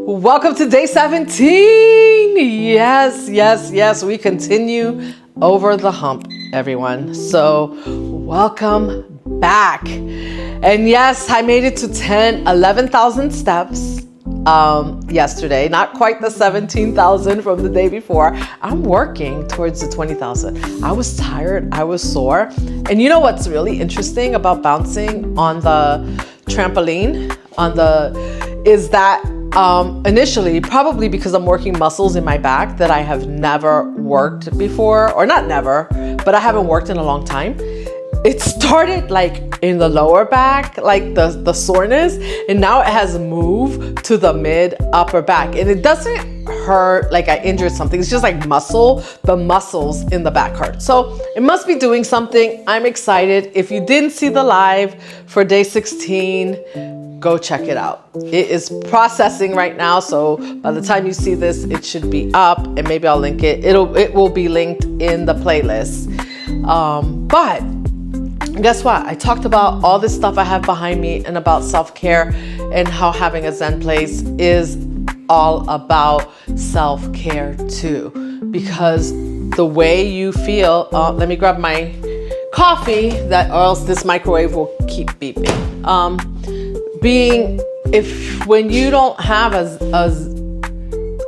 Welcome to day 17. Yes, we continue over the hump, everyone. So welcome back. And yes, I made it to 11,000 steps yesterday. Not quite the 17,000 from the day before. I'm working towards the 20,000. I was tired, I was sore. And you know what's really interesting about bouncing on the trampoline is that initially, probably because I'm working muscles in my back that I have never worked before, or not never, but I haven't worked in a long time. It started like in the lower back, like the soreness, and now it has moved to the mid upper back. And it doesn't hurt like I injured something. It's just like the muscles in the back hurt. So it must be doing something. I'm excited. If you didn't see the live for day 16, go check it out. It is processing right now, so by the time you see this, it should be up, and maybe I'll link it. It will be linked in the playlist. But guess what? I talked about all this stuff I have behind me and about self-care and how having a Zen place is all about self-care too. Because the way you feel, let me grab my coffee, or else this microwave will keep beeping. When you don't have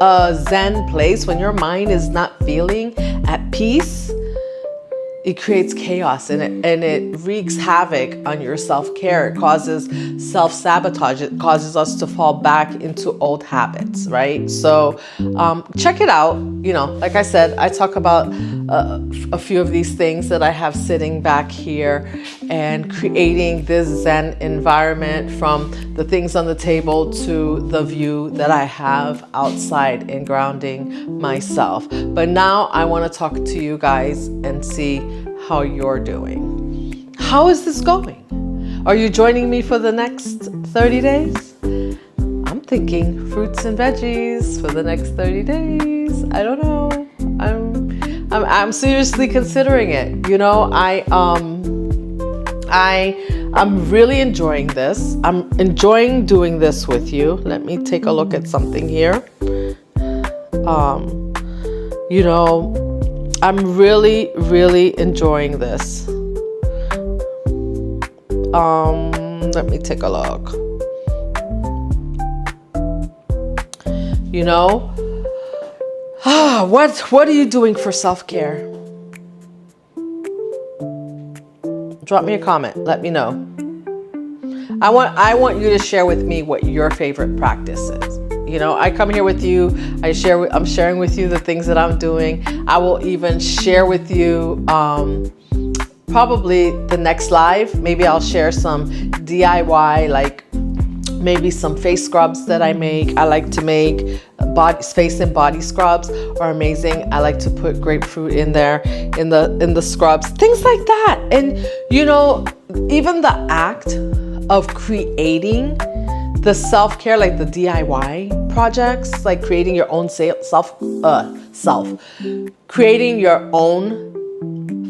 a Zen place, when your mind is not feeling at peace, it creates chaos and it wreaks havoc on your self-care. It causes self-sabotage. It causes us to fall back into old habits, right? So check it out. You know, like I said, I talk about a few of these things that I have sitting back here and creating this Zen environment, from the things on the table to the view that I have outside and grounding myself. But now I want to talk to you guys and see how you're doing. How is this going? Are you joining me for the next 30 days? I'm thinking fruits and veggies for the next 30 days. I don't know. I'm seriously considering it. You know, I'm really enjoying this. I'm enjoying doing this with you. Let me take a look at something here. You know, I'm really, really enjoying this. Let me take a look. You know, what are you doing for self-care? Drop me a comment. Let me know. I want you to share with me what your favorite practice is. You know, I come here with you. I'm sharing with you the things that I'm doing. I will even share with you probably the next live. Maybe I'll share some DIY, like maybe some face scrubs that I make. I like to make face and body scrubs are amazing. I like to put grapefruit in there in the scrubs, things like that. And you know, even the act of creating the self-care, like the DIY projects, like creating your own creating your own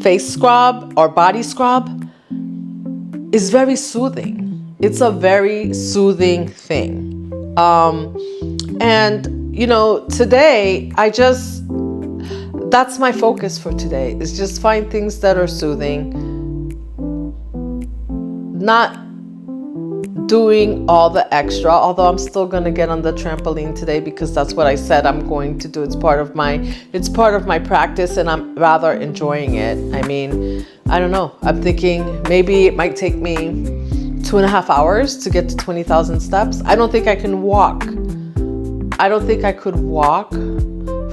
face scrub or body scrub is very soothing. It's a very soothing thing. And you know, today that's my focus for today, is just find things that are soothing, not doing all the extra, although I'm still going to get on the trampoline today because that's what I said I'm going to do. It's part of my practice, and I'm rather enjoying it. I mean, I don't know. I'm thinking maybe it might take me 2.5 hours to get to 20,000 steps. I don't think I can walk. I don't think I could walk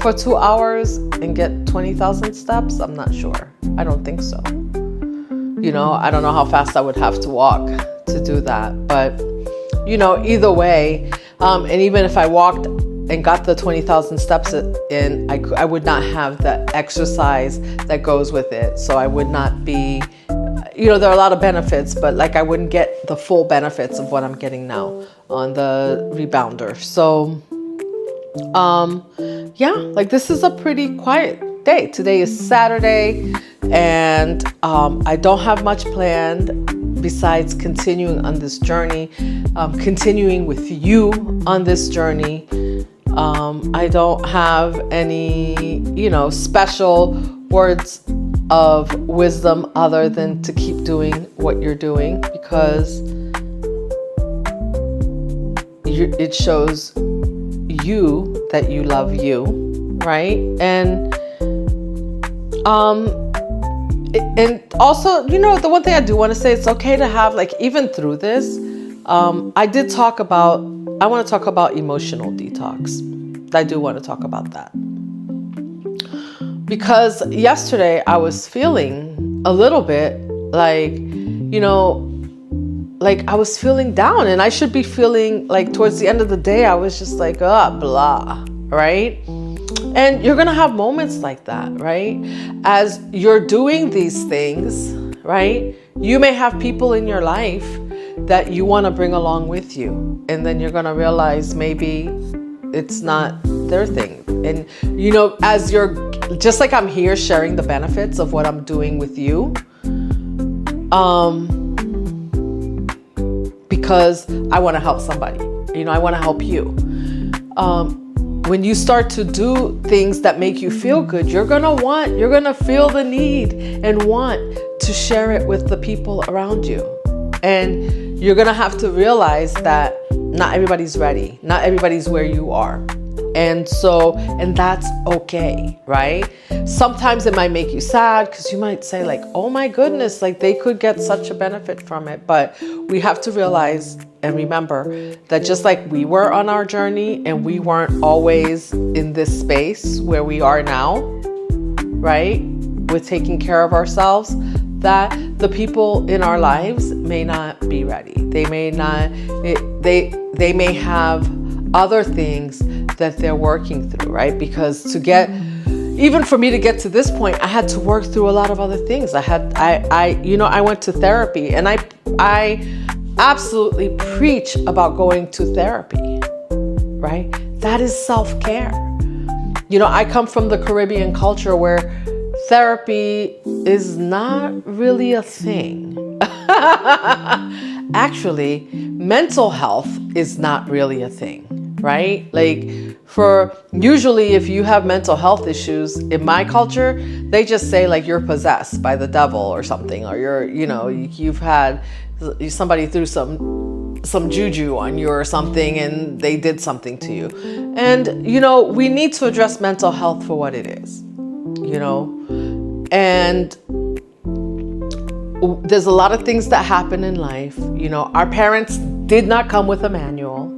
for 2 hours and get 20,000 steps. I'm not sure. I don't think so. You know, I don't know how fast I would have to walk to do that. But, you know, either way, and even if I walked and got the 20,000 steps in, I would not have the exercise that goes with it. So I would not be, you know, there are a lot of benefits, but like I wouldn't get the full benefits of what I'm getting now on the rebounder. So, yeah, like this is a pretty quiet day. Today is Saturday, and I don't have much planned besides continuing on this journey, continuing with you on this journey. I don't have any, special words of wisdom other than to keep doing what you're doing, because it shows you that you love you, right? And also, the one thing I do want to say, it's okay to have, like, even through this, I want to talk about emotional detox. I do want to talk about that. Because yesterday I was feeling a little bit like, like I was feeling down, and I should be feeling like towards the end of the day, I was just like, blah, right? And you're going to have moments like that, right? As you're doing these things, right? You may have people in your life that you want to bring along with you. And then you're going to realize maybe it's not their thing. And, as you're, just like I'm here sharing the benefits of what I'm doing with you, because I want to help somebody, I want to help you. When you start to do things that make you feel good, you're going to feel the need and want to share it with the people around you. And you're going to have to realize that not everybody's ready. Not everybody's where you are. And that's okay, right? Sometimes it might make you sad because you might say like, oh my goodness, like they could get such a benefit from it. But we have to realize and remember that just like we were on our journey and we weren't always in this space where we are now, right? With taking care of ourselves, that the people in our lives may not be ready. They may not, they may have other things that they're working through, right? Because even for me to get to this point, I had to work through a lot of other things. I went to therapy, and I absolutely preach about going to therapy, right? That is self-care. I come from the Caribbean culture where therapy is not really a thing. Actually, mental health is not really a thing. Right? Like usually if you have mental health issues in my culture, they just say like you're possessed by the devil or something, or you've had somebody threw some juju on you or something and they did something to you. And, we need to address mental health for what it is, and there's a lot of things that happen in life. Our parents did not come with a manual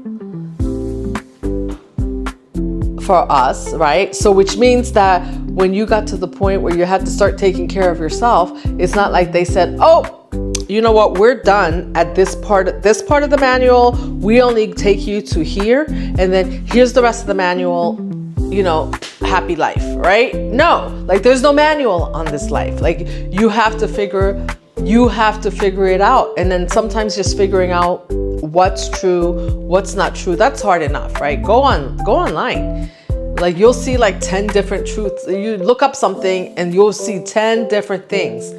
for us, right? So which means that when you got to the point where you had to start taking care of yourself, it's not like they said, oh, you know what, we're done at this part of the manual. We only take you to here, and then here's the rest of the manual, happy life, right? No, like there's no manual on this life. Like you have to figure it out. And then sometimes just figuring out what's true, what's not true, that's hard enough, right? Go online. Like you'll see like 10 different truths. You look up something and you'll see 10 different things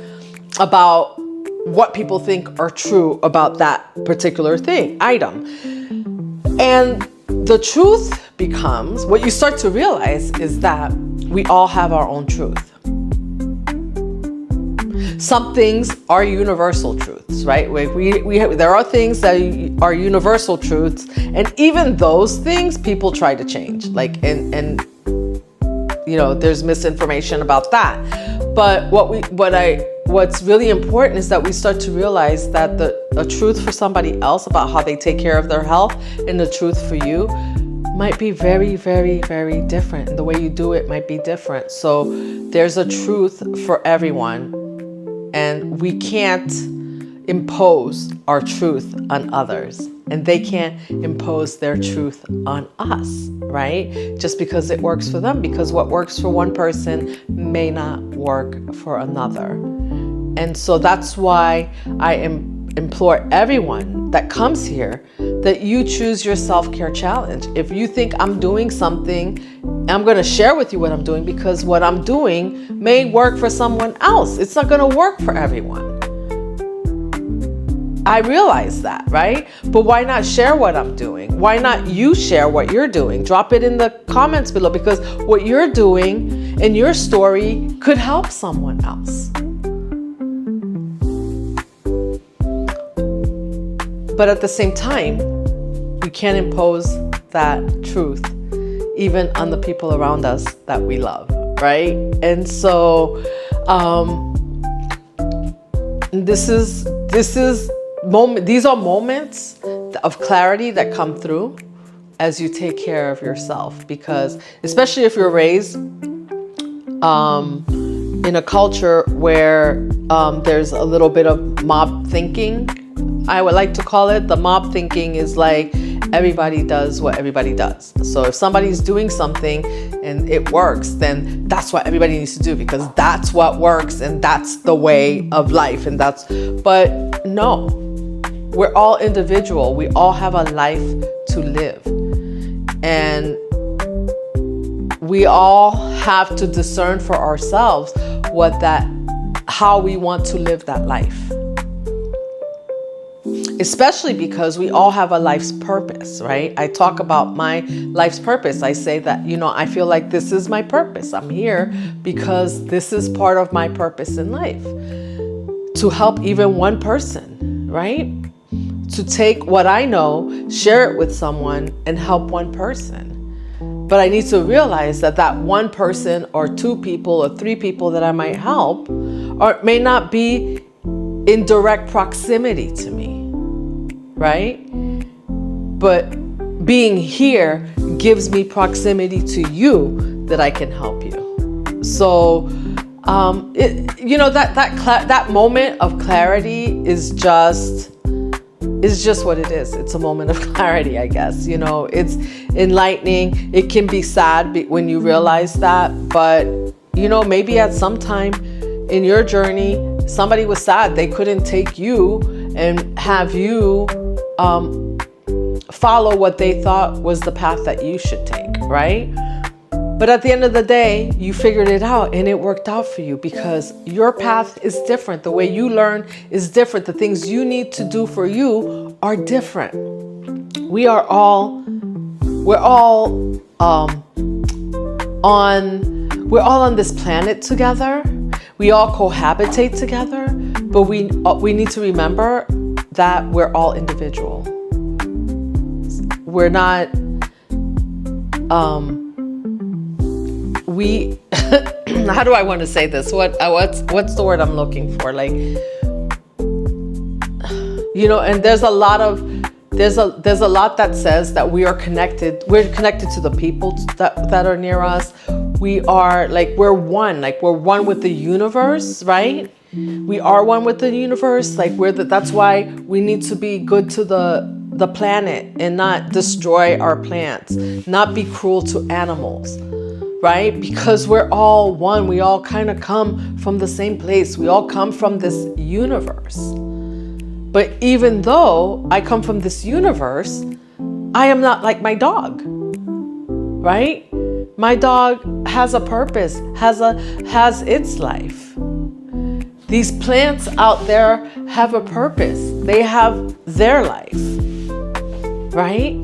about what people think are true about that particular item. And the truth becomes, what you start to realize is that we all have our own truth. Some things are universal truths, right? There are things that are universal truths, and even those things people try to change. Like, and there's misinformation about that. But what's really important is that we start to realize that the truth for somebody else about how they take care of their health and the truth for you might be very, very, very different. And the way you do it might be different. So there's a truth for everyone. And we can't impose our truth on others, and they can't impose their truth on us, right? Just because it works for them, because what works for one person may not work for another. And so that's why I implore everyone that comes here that you choose your self-care challenge. If you think I'm doing something, I'm going to share with you what I'm doing, because what I'm doing may work for someone else. It's not going to work for everyone. I realize that, right? But why not share what I'm doing? Why not you share what you're doing? Drop it in the comments below, because what you're doing in your story could help someone else. But at the same time, we can't impose that truth even on the people around us that we love, right? And so these are moments of clarity that come through as you take care of yourself, because especially if you're raised in a culture where there's a little bit of mob thinking, I would like to call it. The mob thinking is like everybody does what everybody does. So if somebody's doing something and it works, then that's what everybody needs to do, because that's what works and that's the way of life. But no, we're all individual. We all have a life to live. And we all have to discern for ourselves how we want to live that life. Especially because we all have a life's purpose, right? I talk about my life's purpose. I say that, I feel like this is my purpose. I'm here because this is part of my purpose in life. To help even one person, right? To take what I know, share it with someone, and help one person. But I need to realize that one person or two people or three people that I might help may not be in direct proximity to me. Right? But being here gives me proximity to you that I can help you. So, that moment of clarity is just what it is. It's a moment of clarity, I guess. It's enlightening. It can be sad when you realize that, but maybe at some time in your journey, somebody was sad. They couldn't take you and have you follow what they thought was the path that you should take, right? But at the end of the day, you figured it out and it worked out for you, because your path is different. The way you learn is different. The things you need to do for you are different. We're all on this planet together. We all cohabitate together, but we need to remember that we're all individual. We're not, how do I want to say this? What's the word I'm looking for? Like, and there's a lot that says that we are connected. We're connected to the people that are near us. We are we're one with the universe, right? We are one with the universe. That's why we need to be good to the planet and not destroy our plants, not be cruel to animals, right? Because we're all one. We all kind of come from the same place. We all come from this universe. But even though I come from this universe, I am not like my dog, right? My dog has a purpose, has its life. These plants out there have a purpose. They have their life, right?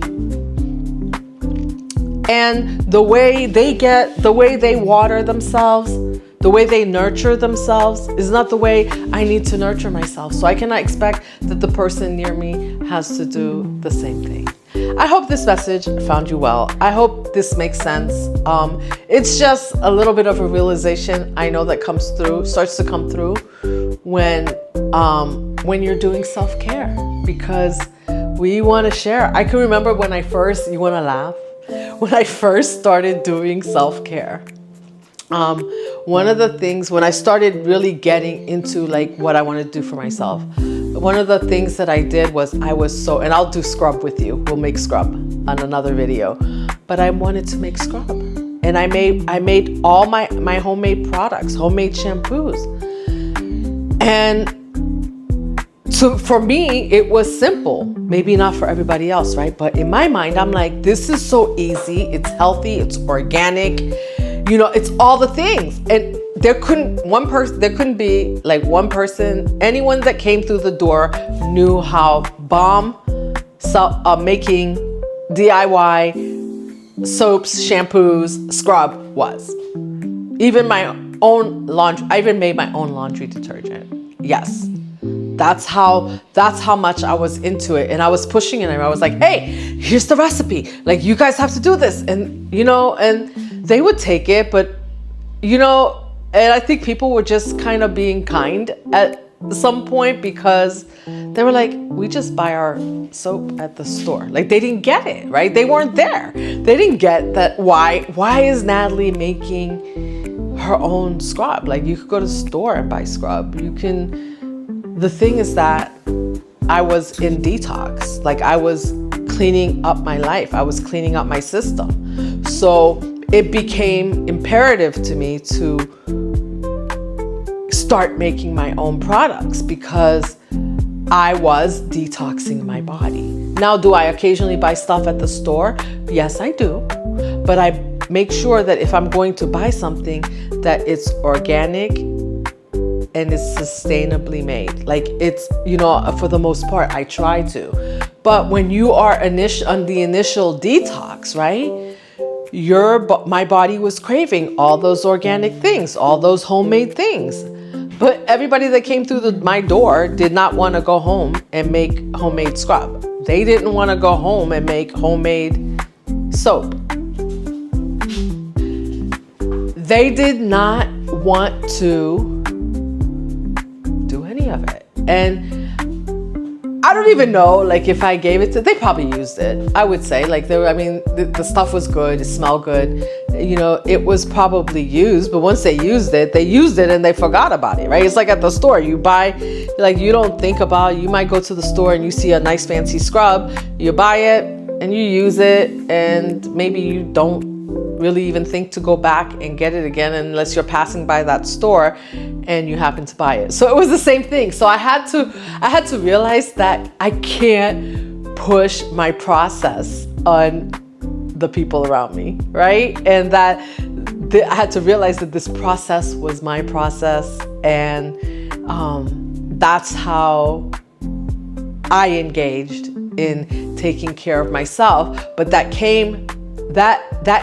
And the way they water themselves, the way they nurture themselves is not the way I need to nurture myself. So I cannot expect that the person near me has to do the same thing. I hope this message found you well. I hope this makes sense. It's just a little bit of a realization I know that starts to come through when you're doing self-care, because we want to share. I can remember you want to laugh? When I first started doing self-care, one of the things, when I started really getting into what I wanted to do for myself, one of the things that I did was and I'll do scrub with you. We'll make scrub on another video, but I wanted to make scrub, and I made all my homemade products, homemade shampoos. And for me, it was simple. Maybe not for everybody else, right? But in my mind, I'm like, this is so easy. It's healthy. It's organic. It's all the things. And there couldn't be like one person, anyone that came through the door knew how bomb making DIY soaps, shampoos, scrub was. Even my own laundry, I even made my own laundry detergent. Yes. That's how much I was into it, and I was pushing it. And I was like, hey, here's the recipe. Like, you guys have to do this. And, you know, and they would take it, but, you know, and I think people were just kind of being kind at some point, because they were like, we just buy our soap at the store. Like, they didn't get it, right? They weren't there. They didn't get that. Why is Natalie making her own scrub? Like, you could go to the store and buy scrub. The thing is that I was in detox. Like, I was cleaning up my life. I was cleaning up my system. So it became imperative to me to start making my own products, because I was detoxing my body. Now, do I occasionally buy stuff at the store? Yes, I do. But I make sure that if I'm going to buy something, that it's organic and it's sustainably made. Like, it's, you know, for the most part, I try to. But when you are on the initial detox, right? My body was craving all those organic things, all those homemade things. But everybody that came through my door did not want to go home and make homemade scrub. They didn't want to go home and make homemade soap. They did not want to do any of it. And I don't even know, like, if I gave it to, they probably used it. I would say, like, the stuff was good, it smelled good. You know, it was probably used, but once they used it and they forgot about it, right? It's like at the store, you buy, like, you don't think about, you might go to the store and you see a nice fancy scrub, you buy it and you use it, and maybe you don't really even think to go back and get it again unless you're passing by that store and you happen to buy it. So it was the same thing. So I had to realize that I can't push my process on the people around me, right? And that I had to realize that this process was my process, and that's how I engaged in taking care of myself. But that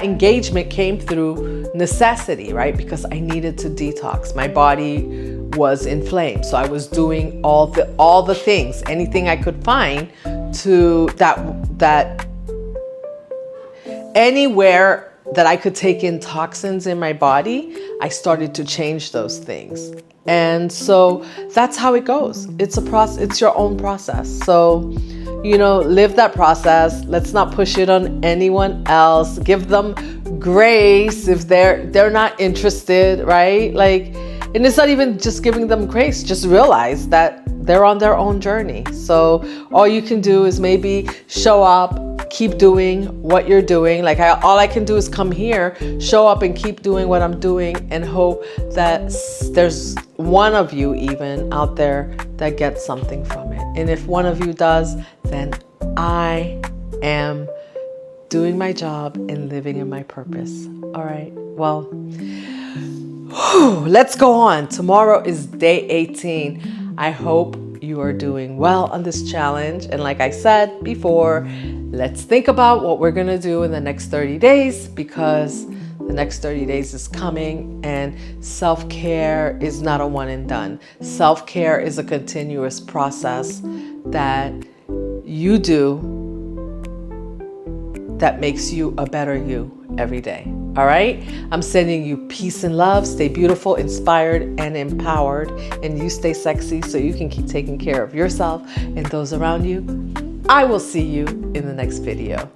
engagement came through necessity, right? Because I needed to detox. My body was inflamed. So I was doing all the things, anything I could find to that anywhere that I could take in toxins in my body, I started to change those things. And so that's how it goes. It's a process. It's your own process. So, you know, live that process. Let's not push it on anyone else. Give them grace if they're not interested, right? Like, and it's not even just giving them grace. Just realize that they're on their own journey. So all you can do is maybe show up, keep doing what you're doing. Like, all I can do is come here, show up and keep doing what I'm doing, and hope that there's one of you even out there that gets something from it. And if one of you does, then I am doing my job and living in my purpose. All right. Well, let's go on. Tomorrow is day 18. I hope you are doing well on this challenge. And like I said before, let's think about what we're going to do in the next 30 days, because the next 30 days is coming, and self-care is not a one and done. Self-care is a continuous process that you do that makes you a better you every day. All right? I'm sending you peace and love. Stay beautiful, inspired, and empowered. And you stay sexy so you can keep taking care of yourself and those around you. I will see you in the next video.